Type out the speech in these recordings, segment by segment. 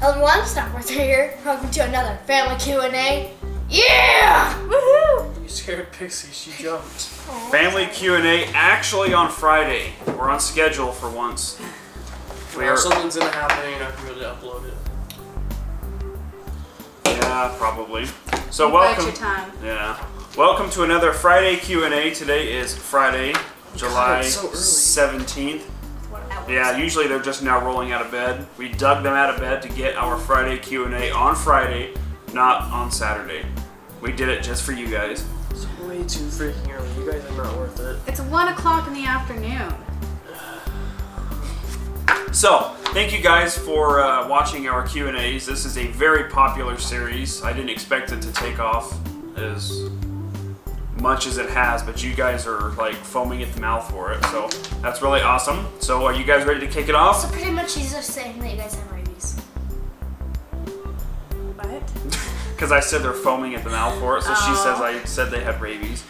Everyone, Snapworth here. Welcome to another family Q&A. Yeah! Woohoo! You scared Pixie, she jumped. Aww. Family Q&A actually on Friday. We're on schedule for once. Something's gonna happen and you're not gonna be able to upload it. Yeah, probably. So welcome. Your time. Yeah. Welcome to another Friday Q&A. Today is Friday, July so early. 17th. Yeah, usually they're just now rolling out of bed. We dug them out of bed to get our Friday Q&A on Friday, not on Saturday. We did it just for you guys. It's way too freaking early. You guys are not worth it. It's 1 o'clock in the afternoon. So, thank you guys for watching our Q&As. This is a very popular series. I didn't expect it to take off as much as it has, but you guys are like foaming at the mouth for it, so that's really awesome. So are you guys ready to kick it off? So pretty much he's just saying that you guys have rabies. What? Because I said they're foaming at the mouth for it, so she says I said they had rabies.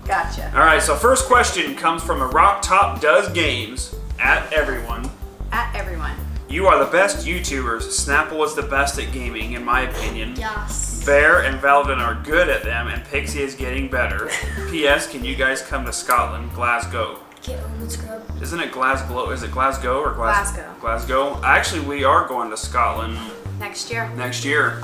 Gotcha. Alright, so first question comes from a Rock Top Does Games at everyone. At everyone. You are the best YouTubers. Snapple is the best at gaming, in my opinion. Yes. Bear and Valden are good at them, and Pixie is getting better. P.S. Can you guys come to Scotland, Glasgow? Get on the scrub. Isn't it Glasgow? Is it Glasgow or Glasgow. Glasgow. Actually, we are going to Scotland Next year. next year.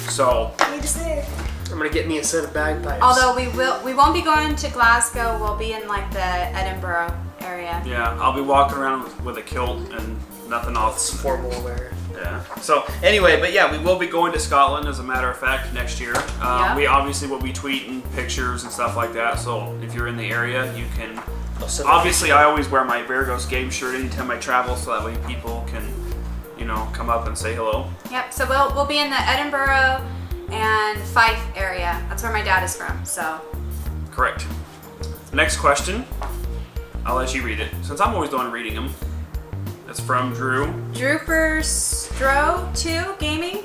So Need to say it. I'm gonna get me a set of bagpipes. Although we won't be going to Glasgow. We'll be in like the Edinburgh area. yeah, I'll be walking around with a kilt and nothing else. formal wear. Yeah. So anyway, but yeah, we will be going to Scotland as a matter of fact next year. Yeah. We obviously will be tweeting pictures and stuff like that. So if you're in the area, you can. Obviously, I always wear my Bereghostgames shirt anytime I travel, so that way people can, come up and say hello. Yep. So we'll be in the Edinburgh and Fife area. That's where my dad is from. So. Correct. Next question. I'll let you read it since I'm always the one reading them. It's from Drew. Drooperstro2 Gaming.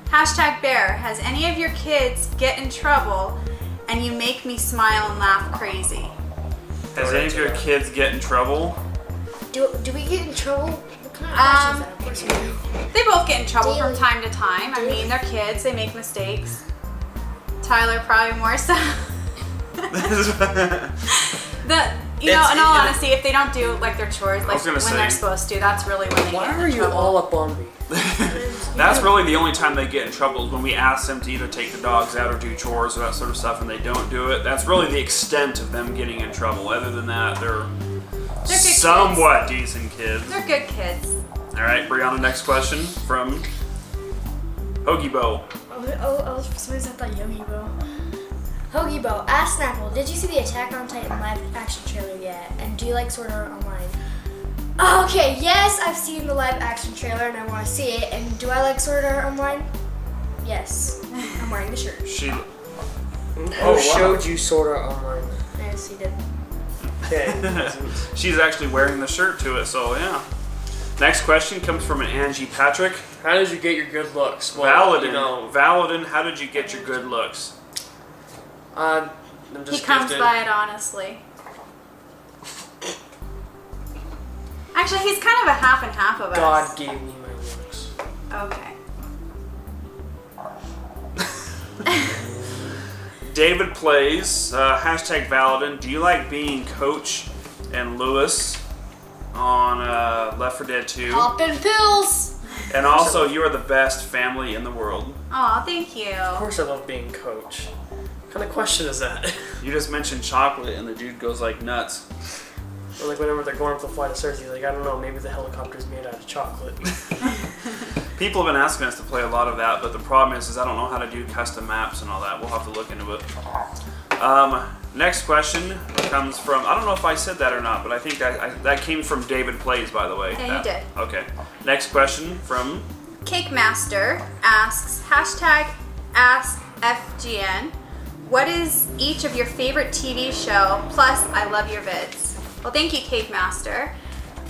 Hashtag Bear. Has any of your kids get in trouble and you make me smile and laugh crazy? Has any of your kids get in trouble? Do we get in trouble? What kind of questions that? Of course we do. They both get in trouble Daily. from time to time. I mean, they're kids. They make mistakes. Tyler probably more so. In all honesty, if they don't do like their chores like when they're supposed to, that's really when they get in trouble. Why are you all up on me? That's really the only time they get in trouble is when we ask them to either take the dogs out or do chores or that sort of stuff, and they don't do it. That's really the extent of them getting in trouble. Other than that, they're somewhat decent kids. They're good kids. All right, Brianna, next question from Hoagie Bo. Oh, for some reason I thought Yogi Bo. Hoagie Bo, ask Snapple, did you see the Attack on Titan live action trailer yet? And do you like Sword Art Online? Okay, yes, I've seen the live action trailer and I want to see it. And do I like Sword Art Online? Yes. I'm wearing the shirt. Who showed you Sword Art Online? Yes, he did. Okay. She's actually wearing the shirt to it, so yeah. Next question comes from an Angie Patrick. How did you get your good looks? Valadin, how did you get your good looks? I'm just He comes gifted. by it honestly. Actually, he's kind of a half and half of us. God gave me my looks. Okay. David plays, hashtag Valadin. Do you like being Coach and Lewis on Left 4 Dead 2? Poppin' pills! And also, you are the best family in the world. Aw, thank you. Of course I love being Coach. What kind of question is that? You just mentioned chocolate and the dude goes like nuts. Or like whenever they're going up the flight of stairs, he's like, I don't know, maybe the helicopter's made out of chocolate. People have been asking us to play a lot of that, but the problem is I don't know how to do custom maps and all that. We'll have to look into it. Next question comes from, I don't know if I said that or not, but I think that came from David Plays, by the way. Yeah, you did. Okay. Next question from Cake Master asks, hashtag AskFGN, what is each of your favorite TV show? Plus, I love your vids. Well, thank you, Cake Master.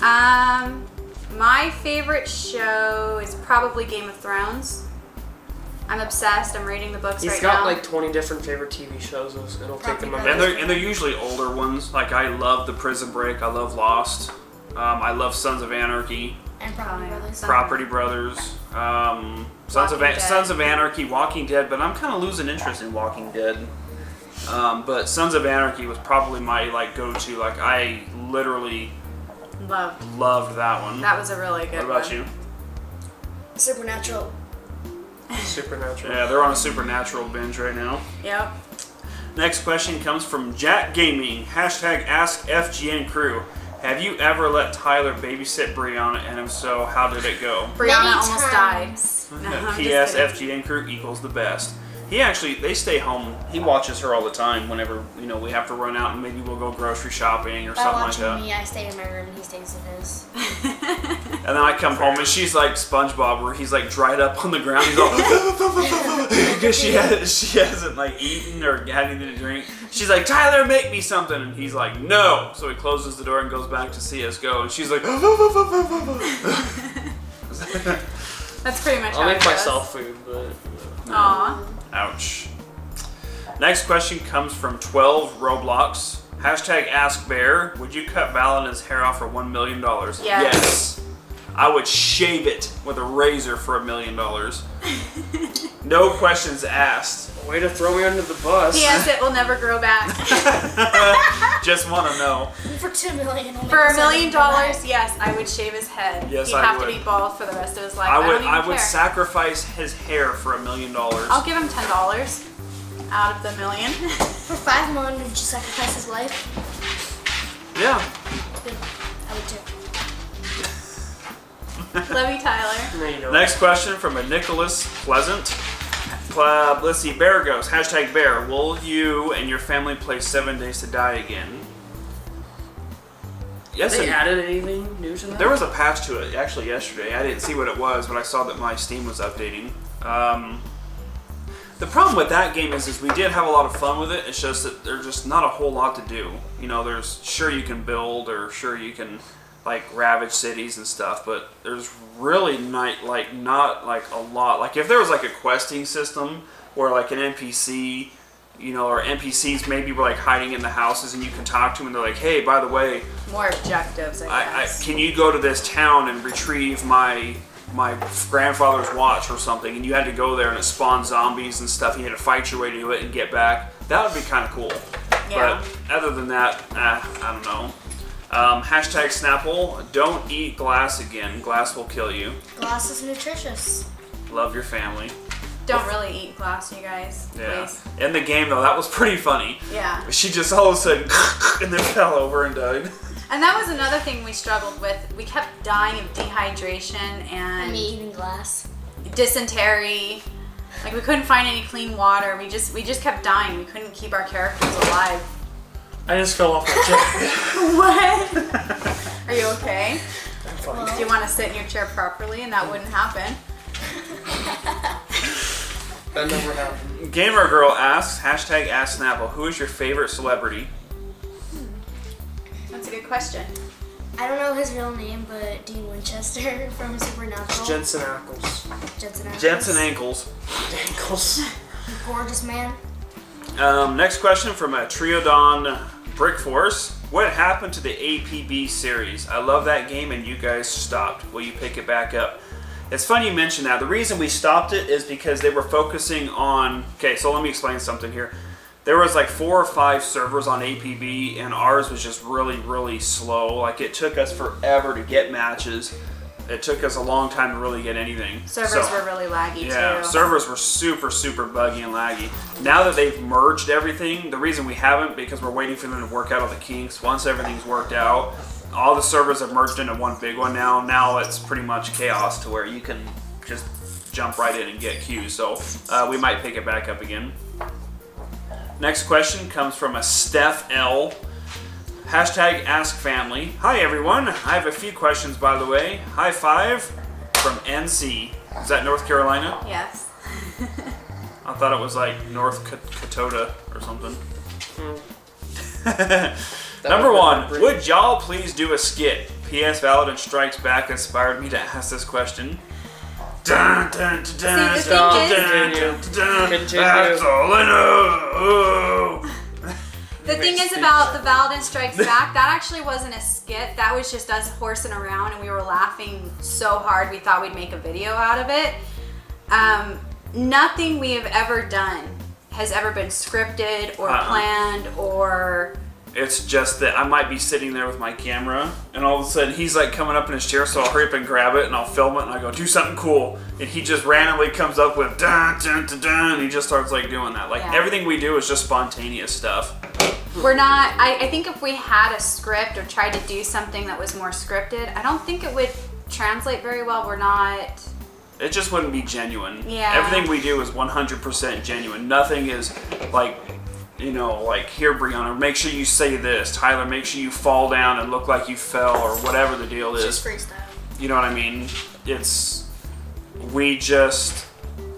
My favorite show is probably Game of Thrones. I'm obsessed. I'm reading the books right now. He's got like 20 different favorite TV shows. It'll take him a minute. And they're usually older ones. Like I love The Prison Break. I love Lost. I love Sons of Anarchy. And Property Brothers. Property Brothers, Sons of Anarchy, Walking Dead, but I'm kind of losing interest in Walking Dead. But Sons of Anarchy was probably my like go-to. Like I literally loved that one. That was a really good one. What about you? Supernatural. Supernatural. Yeah, they're on a Supernatural binge right now. Yep. Next question comes from Jack Gaming. Hashtag Ask FGN Crew. Have you ever let Tyler babysit Brianna, and if so, how did it go? Brianna almost times. died. No, I'm P.S. just kidding. FGN Crew equals the best. They stay home. He watches her all the time whenever, we have to run out and maybe we'll go grocery shopping or By something like watching that. me, I stay in my room and he stays in his. And then I come home and she's like SpongeBob, where he's like dried up on the ground. He's all because she hasn't like eaten or had anything to drink. She's like, Tyler, make me something, and he's like, no. So he closes the door and goes back to see us go, and she's like, That's pretty much I'll how it make goes. myself food, but Aw. ouch. Next question comes from 12 Roblox. Hashtag Ask Bear. Would you cut Balinese hair off for $1 million? Yes. I would shave it with a razor for $1 million. No questions asked. way to throw me under the bus. P.S. It will never grow back. Just want to know. For $2 million. For $1 million, yes, I would shave his head. Yes, He'd I have would. to be bald for the rest of his life. I don't would care. sacrifice his hair for $1 million. I'll give him $10 out of the $1 million. For $5 million, would you sacrifice his life? Yeah. Good. I would too. Love you, Tyler. No, you don't. Next question from a Nicholas Pleasant. Let's see, Bereghostgames, hashtag Bear. Will you and your family play 7 Days to Die again? Yes. They added anything new to that? There was a patch to it actually yesterday. I didn't see what it was, but I saw that my Steam was updating. The problem with that game is we did have a lot of fun with it. It's just that there's just not a whole lot to do. You know, there's sure you can build or sure you can like ravage cities and stuff, but there's really not a lot. Like if there was like a questing system where like an NPC, you know, or NPCs maybe were like hiding in the houses and you can talk to them and they're like, hey, by the way, More objectives, I guess. can you go to this town and retrieve my grandfather's watch or something, and you had to go there and it spawned zombies and stuff. You had to fight your way to it and get back. That would be kind of cool. Yeah. But other than that, I don't know. Hashtag Snapple, don't eat glass again. Glass will kill you. Glass is nutritious. Love your family. Don't really eat glass, you guys. Yeah. Please. In the game though, that was pretty funny. Yeah. She just all of a sudden and then fell over and died. And that was another thing we struggled with. We kept dying of dehydration and Me eating glass. dysentery. Like we couldn't find any clean water. We just kept dying. We couldn't keep our characters alive. I just fell off my chair. What? Are you okay? I'm fine. Do you want to sit in your chair properly and that wouldn't happen? That never happened. Gamer Girl asks, hashtag Ask Snapple, who is your favorite celebrity? That's a good question. I don't know his real name, but Dean Winchester from Supernatural. Jensen Ackles. Jensen Ackles. Jensen Ankles. Ankles. Gorgeous man. Next question from a Triodon Brick Force. What happened to the APB series? I love that game and you guys stopped. Will you pick it back up? It's funny you mention that. The reason we stopped it is because they were focusing on... Okay, so let me explain something here. There was like 4 or 5 servers on APB and ours was just really, really slow. Like it took us forever to get matches. It took us a long time to really get anything. Servers were really laggy Yeah, too. servers were super, super buggy and laggy. Now that they've merged everything, the reason we haven't, because we're waiting for them to work out all the kinks. Once everything's worked out, all the servers have merged into one big one now. Now it's pretty much chaos to where you can just jump right in and get queues. So we might pick it back up again. Next question comes from a Steph L. Hashtag Ask Family. Hi everyone. I have a few questions by the way. High five from NC. Is that North Carolina? Yes. I thought it was like North Dakota or something. Number one, would y'all please do a skit? P.S. Validant Strikes Back inspired me to ask this question. Dun, dun, dun, dun, See, the dun, thing dun, is- dun, dun, dun. Continue. That's all I know. The thing is about the Valden Strikes Back, that actually wasn't a skit. That was just us horsing around, and we were laughing so hard we thought we'd make a video out of it. Nothing we have ever done has ever been scripted or planned or... It's just that I might be sitting there with my camera, and all of a sudden he's like coming up in his chair, so I'll hurry up and grab it, and I'll film it, and I go, do something cool. And he just randomly comes up with dun, dun, dun, dun, and he just starts like doing that. Like everything we do is just spontaneous stuff. We're not, I think if we had a script or tried to do something that was more scripted, I don't think it would translate very well. We're not... It just wouldn't be genuine. Yeah. Everything we do is 100% genuine. Nothing is like, you know, like, here, Brianna, make sure you say this. Tyler, make sure you fall down and look like you fell, or whatever the deal is. Just freestyle. You know what I mean?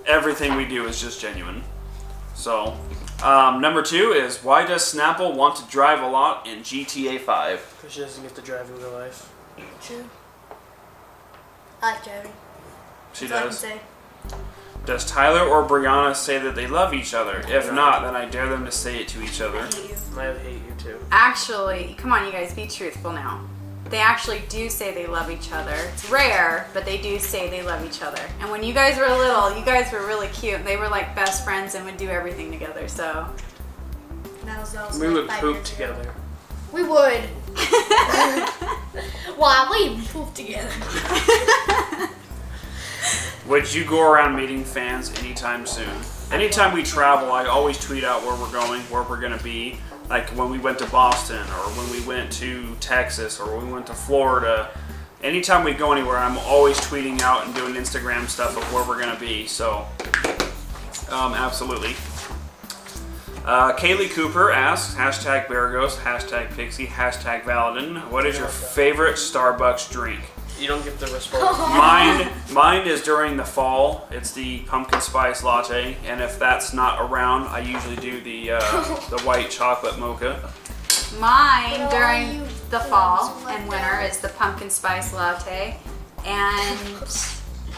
Everything we do is just genuine. So, number 2 is, why does Snapple want to drive a lot in GTA 5? Because she doesn't get to drive in real life. True. I like driving. She That's does. all I can say. Does Tyler or Brianna say that they love each other? If not, then I dare them to say it to each other. I hate you. I hate you too. Actually, come on you guys, be truthful now. They actually do say they love each other. It's rare, but they do say they love each other. And when you guys were little, you guys were really cute. They were like best friends and would do everything together, so. That was We like would 5 poop years ago. together. We would. Wow, we poop together. Would you go around meeting fans anytime soon? Anytime we travel, I always tweet out where we're going, where we're going to be. Like when we went to Boston, or when we went to Texas, or when we went to Florida. Anytime we go anywhere, I'm always tweeting out and doing Instagram stuff of where we're going to be. So, absolutely. Kaylee Cooper asks, hashtag Bereghost, hashtag Pixie, hashtag Valadin. What is your favorite Starbucks drink? You don't get the response. Mine is during the fall. It's the pumpkin spice latte, and if that's not around, I usually do the white chocolate mocha. Mine during the fall and winter is the pumpkin spice latte, and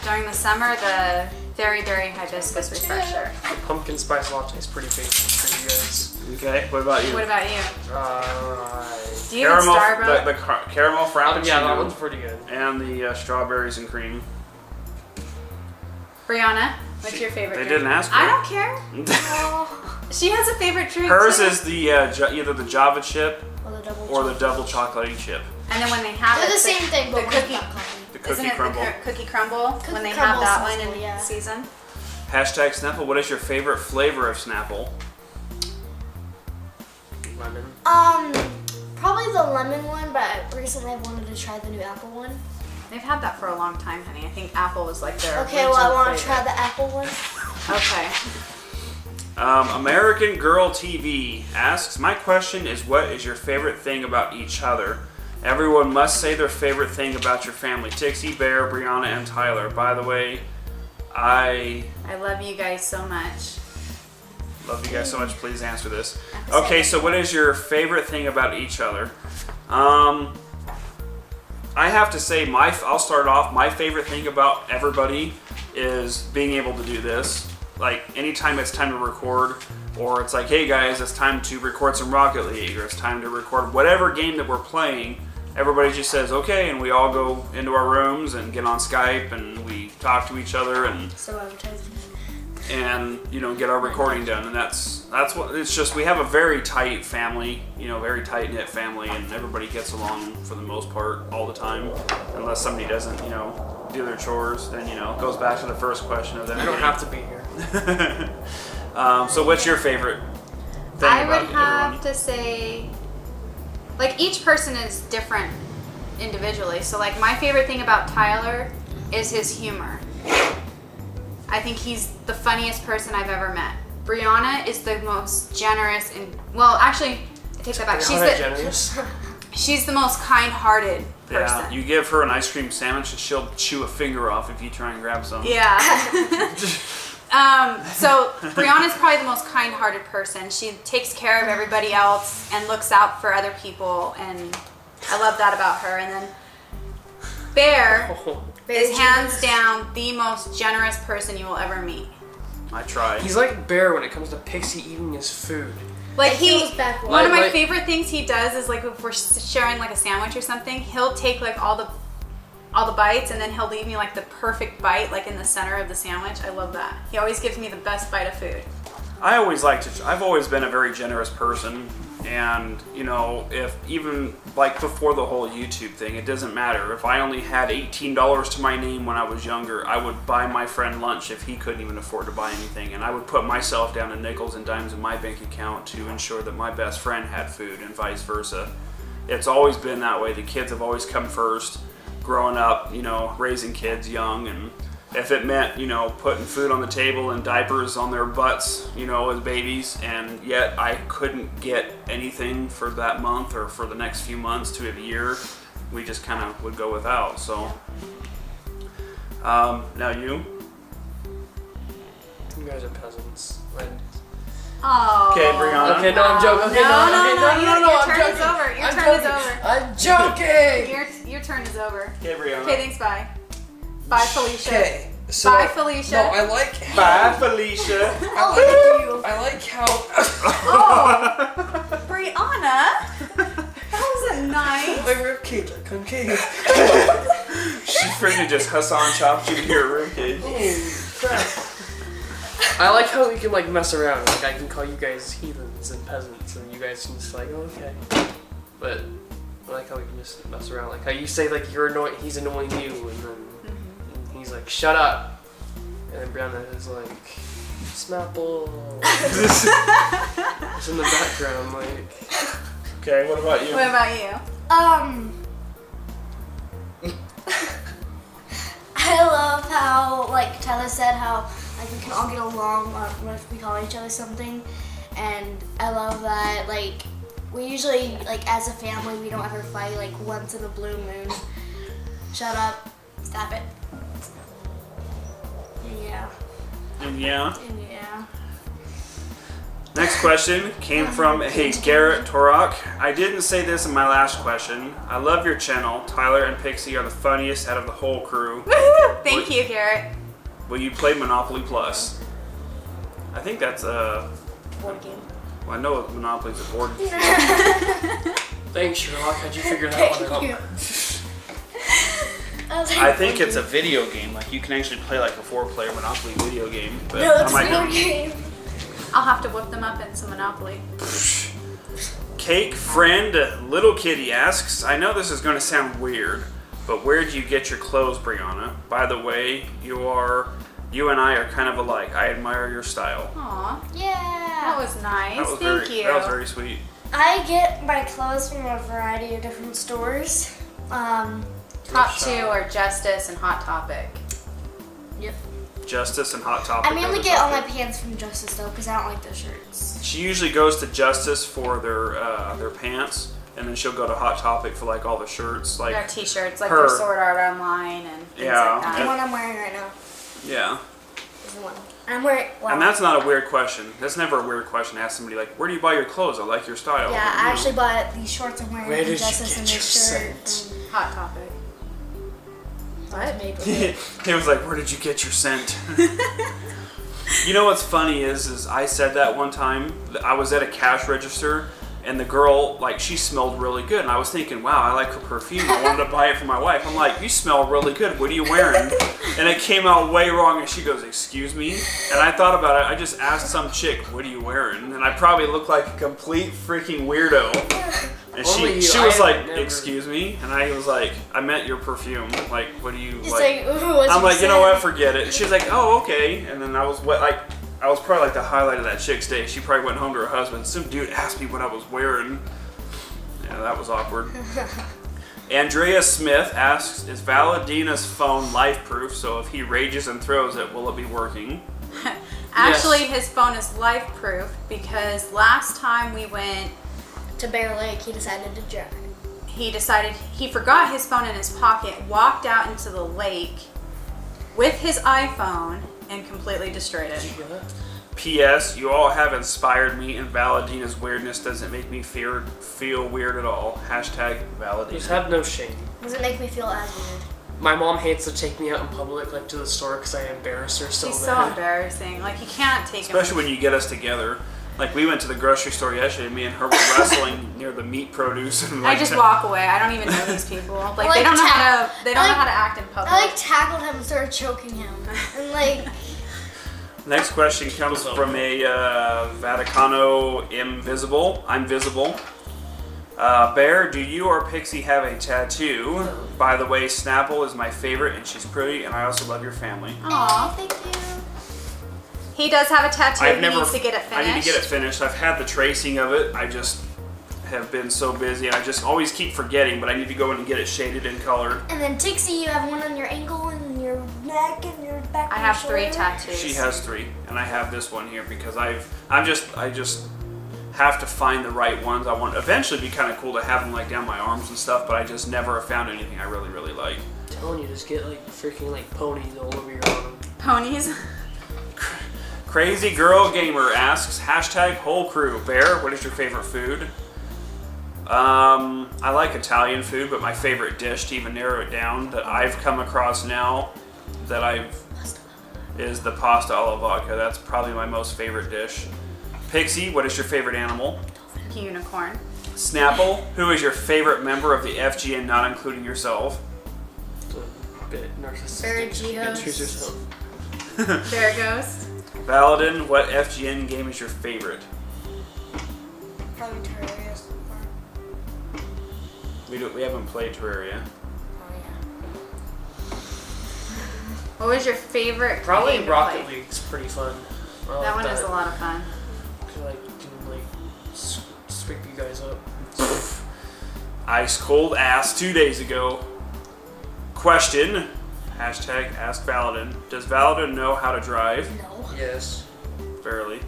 during the summer the very, very hibiscus refresher. Pumpkin spice latte is pretty basic for you guys. Okay, what about you? What about you? Do you Caramel, have Starbucks? the caramel frappuccino. Yeah, that one's pretty good. And the strawberries and cream. Brianna, what's your favorite They drink? didn't ask her. I don't care. She has a favorite drink. Hers too. is the either the Java chip Or the double or the double chocolatey chip. And then when they have They're it, the same thing, but the with cookie, not coffee. The isn't cookie it crumble. the cookie crumble Cookie when they crumble have that one seasonal, in yeah. season? Hashtag Snapple, what is your favorite flavor of Snapple? Lemon. Probably the lemon one, but recently I've wanted to try the new apple one. They've had that for a long time, honey. I think apple was like their Okay, well I original want to favorite. try the apple one. Okay. American Girl TV asks, my question is, what is your favorite thing about each other? Everyone must say their favorite thing about your family. Tixie, Bear, Brianna, and Tyler. By the way, I love you guys so much. love you guys so much. Please answer this. Okay, so what is your favorite thing about each other? I have to say, I'll start off. My favorite thing about everybody is being able to do this. Like, anytime it's time to record, or it's like, hey guys, it's time to record some Rocket League, or it's time to record whatever game that we're playing, everybody just says, okay, and we all go into our rooms and get on Skype, and we talk to each other, and So advertising. you know, get our recording done. And that's what it's just. We have a very tight family, you know, very tight knit family, and everybody gets along for the most part all the time, unless somebody doesn't, you know, do their chores. Then, you know, it goes back to the first question of them. I don't have to be here. So what's your favorite thing I about would have everyone? to say, like, each person is different individually. So, like, my favorite thing about Tyler is his humor. I think he's the funniest person I've ever met. Brianna is the most generous and, well, actually, I take that back. You're not generous. She's the most kind-hearted person. Yeah, you give her an ice cream sandwich and she'll chew a finger off if you try and grab some. Yeah. So Brianna's probably the most kind-hearted person. She takes care of everybody else and looks out for other people, and I love that about her. And then Bear is hands down the most generous person you will ever meet. I try. He's like Bear when it comes to Pixie eating his food. Like He goes backwards. one of my Like- favorite things he does is like if we're sharing like a sandwich or something, he'll take like all the bites and then he'll leave me like the perfect bite like in the center of the sandwich. I love that. He always gives me the best bite of food. I always like to. I've always been a very generous person, and you know, if even like before the whole YouTube thing, it doesn't matter. If I only had $18 to my name when I was younger, I would buy my friend lunch if he couldn't even afford to buy anything, and I would put myself down to nickels and dimes in my bank account to ensure that my best friend had food, and vice versa. It's always been that way. The kids have always come first. Growing up, you know, raising kids young, and if it meant, you know, putting food on the table and diapers on their butts, you know, as babies, and yet I couldn't get anything for that month or for the next few months to a year, we just kind of would go without. So, now you? You guys are peasants. Oh. Okay, Brianna. Okay, no, I'm joking. Okay, No, your I'm turn is joking. over. Your I'm turn is joking. over. I'm joking. Your turn is over. Okay, Brianna. Okay, thanks. Bye. Bye, Felicia. Okay, so Bye, Felicia. No, I like. Bye, Felicia. I like how. Oh, Brianna. That wasn't nice. My ribcage are concave. She's freaking just Hassan chopped you to your ribcage. Holy crap. I like how we can like mess around. Like I can call you guys heathens and peasants, and you guys can just like, oh, okay. But I like how we can just mess around. Like how you say like you're annoying, he's annoying you, and then and he's like, shut up. And then Brianna is like, Smapple. It's in the background, like. Okay, what about you? What about you? I love how, like Tyler said, how like we can all get along if we call each other something, and I love that like we usually like as a family we don't ever fight like once in a blue moon. Shut up, stop it. Yeah, And yeah. and yeah. Next question came from a Garrett Torok. I didn't say this in my last question. I love your channel. Tyler and Pixie are the funniest out of the whole crew. Woohoo! Thank you, Garrett. Will you play Monopoly Plus? I think that's a. Board game. Well, I know Monopoly's a board game. Thanks, Sherlock. How'd you figure that one Thank you. out? I think it's a video game. Like you can actually play like a 4-player Monopoly video game. But No, I it's might a be- game. I'll have to whip them up in some Monopoly. Cake friend Little Kitty asks, I know this is going to sound weird, but where do you get your clothes, Brianna? By the way, you and I are kind of alike. I admire your style. Aw, that Yeah. was nice. That was Thank you. That was very sweet. I get my clothes from a variety of different stores. Top 2 are Justice and Hot Topic. Yep. Justice and Hot Topic. I mainly are the get all my top pants from Justice though, because I don't like their shirts. two. She usually goes to Justice for their pants, and then she'll go to Hot Topic for like all the shirts. Like Their t-shirts, like her- their Sword Art Online and things Yeah. like The that. one I'm wearing right now yeah. is the one. I'm wearing. Well, And that's not a weird question. That's never a weird question to ask somebody like, where do you buy your clothes? I like your style. yeah, You I know. actually bought these shorts I'm wearing Where from did you Justice get and this your shirt scent? Hot Topic. from I was made with it. He was like, where did you get your scent? You know what's funny is I said that one time. I was at a cash register, and the girl, like, she smelled really good. And I was thinking, wow, I like her perfume. I wanted to buy it for my wife. I'm like, you smell really good. What are you wearing? And it came out way wrong. And she goes, excuse me? And I thought about it. I just asked some chick, what are you wearing? And I probably looked like a complete freaking weirdo. And Only you, she was I like, have never- excuse me? And I was like, I meant your perfume. Like, what do you It's like? like, ooh, what's I'm your like, you know scent? what? Forget it. And she was like, oh, okay. And then I was probably like the highlight of that chick's day. She probably went home to her husband. Some dude asked me what I was wearing. Yeah, that was awkward. Andrea Smith asks, is Valenina's phone life-proof? So if he rages and throws it, will it be working? Actually, his phone is life-proof because last time we went, To Bear Lake, he decided to drive. he forgot his phone in his pocket, walked out into the lake with his iPhone, and completely destroyed it. P.S. You all have inspired me, and Valenina's weirdness doesn't make me feel weird at all. Hashtag Just Valentina. have no shame. Does it make me feel as weird? My mom hates to take me out in public, like to the store, because I embarrass her so She's bad. so embarrassing. Like, you can't take Especially when you get us together. Like, we went to the grocery store yesterday, me and her were wrestling near the meat produce. And I like, just walk away. I don't even know these people. Like, like they don't know ta- how to. They don't I know like- how to act in public. I like tackled him and started choking him. And like, Next question comes from a Vaticano Invisible. I'm visible. Bear, do you or Pixie have a tattoo? By the way, Snapple is my favorite, and she's pretty, and I also love your family. Aw. thank you. He does have a tattoo. I've He never. needs to get it finished. I need to get it finished. I've had the tracing of it. I just have been so busy, and I just always keep forgetting. But I need to go in and get it shaded and colored. And then Tixie, you have one on your ankle and your neck and your back. I and have your 3 shoulder. tattoos. She has 3, and I have this one here because I just have to find the right ones. I want eventually be kind of cool to have them like down my arms and stuff, but I just never have found anything I really like. I'm telling you, just get like freaking like ponies all over your arm. Ponies. Crazy Girl Gamer asks, #whole crew. Bear, what is your favorite food? I like Italian food, but my favorite dish, to even narrow it down, that I've come across now, is the pasta alla vodka. That's probably my most favorite dish. Pixie, what is your favorite animal? Unicorn. Snapple, who is your favorite member of the FGN, not including yourself? It's a bit narcissistic. Bereghostgames. Choose yourself. There it goes. Valadin, what FGN game is your favorite? Probably Terraria. We haven't played Terraria. Oh yeah. What was your favorite? Probably game to Rocket play? League's pretty fun. I That like one is a lot of fun. Cause like you can like sweep you guys up. Ice cold ass 2 days ago. Question, #ask Valadin. Does Valadin know how to drive? No. Yes. Barely.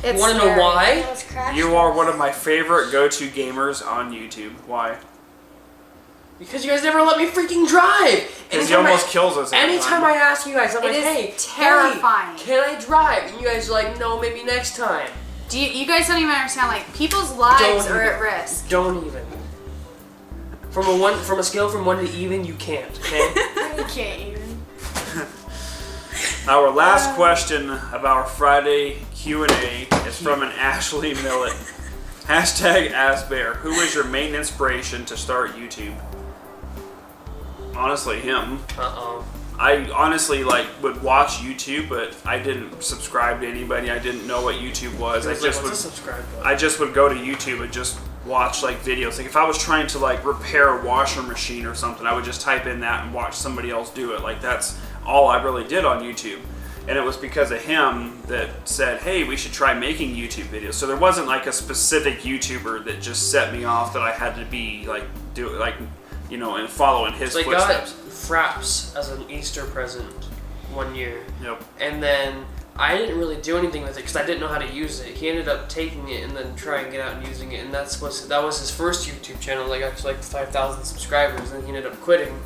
It's You want to know scary. why? That was crash. You are one of my favorite go-to gamers on YouTube. Why? Because you guys never let me freaking drive. Because he almost kills us. every Anytime time. I ask you guys, I'm It like, is hey, terrifying. Hey, can I drive? And you guys are like, no, maybe next time. Do you guys don't even understand? Like, people's lives Don't are even. at risk. Don't even. From a scale from 1 to even, you can't. Okay. You can't even. Our last question of our Friday Q&A is from an Ashley Millet. #AskBear. Who was your main inspiration to start YouTube? Honestly, him. I honestly would watch YouTube, but I didn't subscribe to anybody. I didn't know what YouTube was. I just would subscribe button? I just would go to YouTube and just watch videos. Like if I was trying to repair a washer machine or something, I would just type in that and watch somebody else do it. That's all I really did on YouTube. And it was because of him that said, hey, we should try making YouTube videos. So there wasn't a specific YouTuber that just set me off that I had to be and following his So I got footsteps. Fraps as an Easter present 1 year. Yep. And then I didn't really do anything with it because I didn't know how to use it. He ended up taking it and then trying to get out and using it, and that was his first YouTube channel. Got to 5,000 subscribers, and he ended up quitting.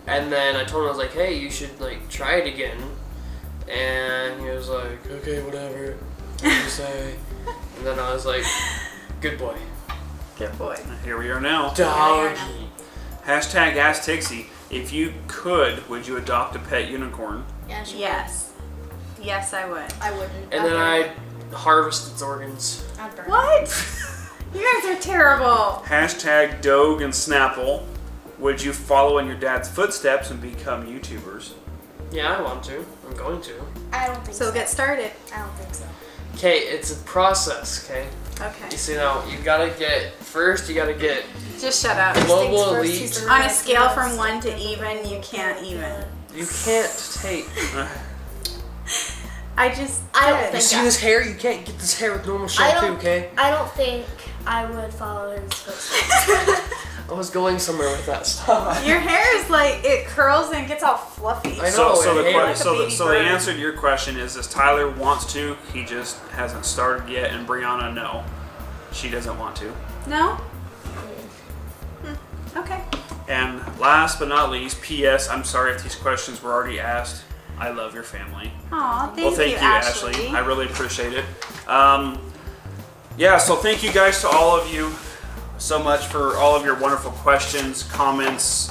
And then I told him, I was like, hey, you should try it again. And he was like, okay, whatever. What do you say? And then I was like, good boy. Good boy. Here we are now. Doggy. #AskTixie. If you could, would you adopt a pet unicorn? Yeah, she Yes. Yes, I would. would. I wouldn't. And then I harvest its organs. I'd burn it. What? You guys are terrible. #Doge and Snapple. Would you follow in your dad's footsteps and become YouTubers? Yeah, I want to. I'm going to. I don't think so. So get started. I don't think so. Okay, it's a process, okay? You Okay. see now, you gotta get Just shut up. global Things first, elite. he's the On a rest scale of us. from 1 to even, you can't even. You can't take. I just. I don't You think see this hair? You can't get this hair with normal I shampoo, don't. okay? I don't think I would follow his footsteps. I was going somewhere with that stuff. Your hair is it curls and gets all fluffy. I know. So the I hate que- it. so the Baby so the bird. answer to your question is Tyler wants to, he just hasn't started yet, and Brianna, no, she doesn't want to. No? Okay. And last but not least, P.S. I'm sorry if these questions were already asked. I love your family. Aw, Well, thank you, Ashley. I really appreciate it. So thank you guys to all of you so much for all of your wonderful questions, comments,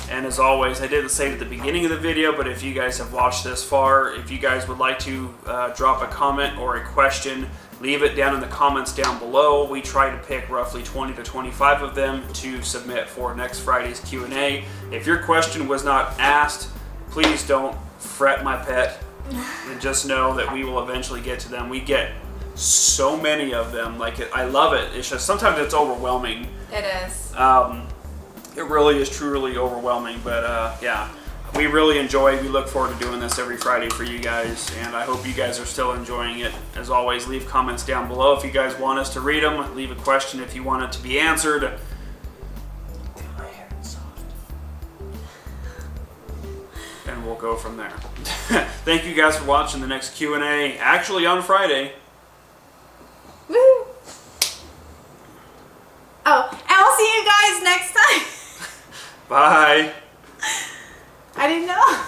And as always, I didn't say it at the beginning of the video, but if you guys have watched this far, if you guys would like to drop a comment or a question, leave it down in the comments down below. We try to pick roughly 20 to 25 of them to submit for next Friday's Q&A. If your question was not asked, please don't fret, my pet, and just know that we will eventually get to them. We get so many of them. I love it. It's just sometimes it's overwhelming. It is. It really is truly overwhelming, but yeah, we really enjoy. We look forward to doing this every Friday for you guys, and I hope you guys are still enjoying it. As always, leave comments down below if you guys want us to read them. Leave a question if you want it to be answered. My hair is soft. And we'll go from there. Thank you guys for watching the next Q&A, actually on Friday. Woo! Oh, and I'll see you guys next time. Bye. I didn't know.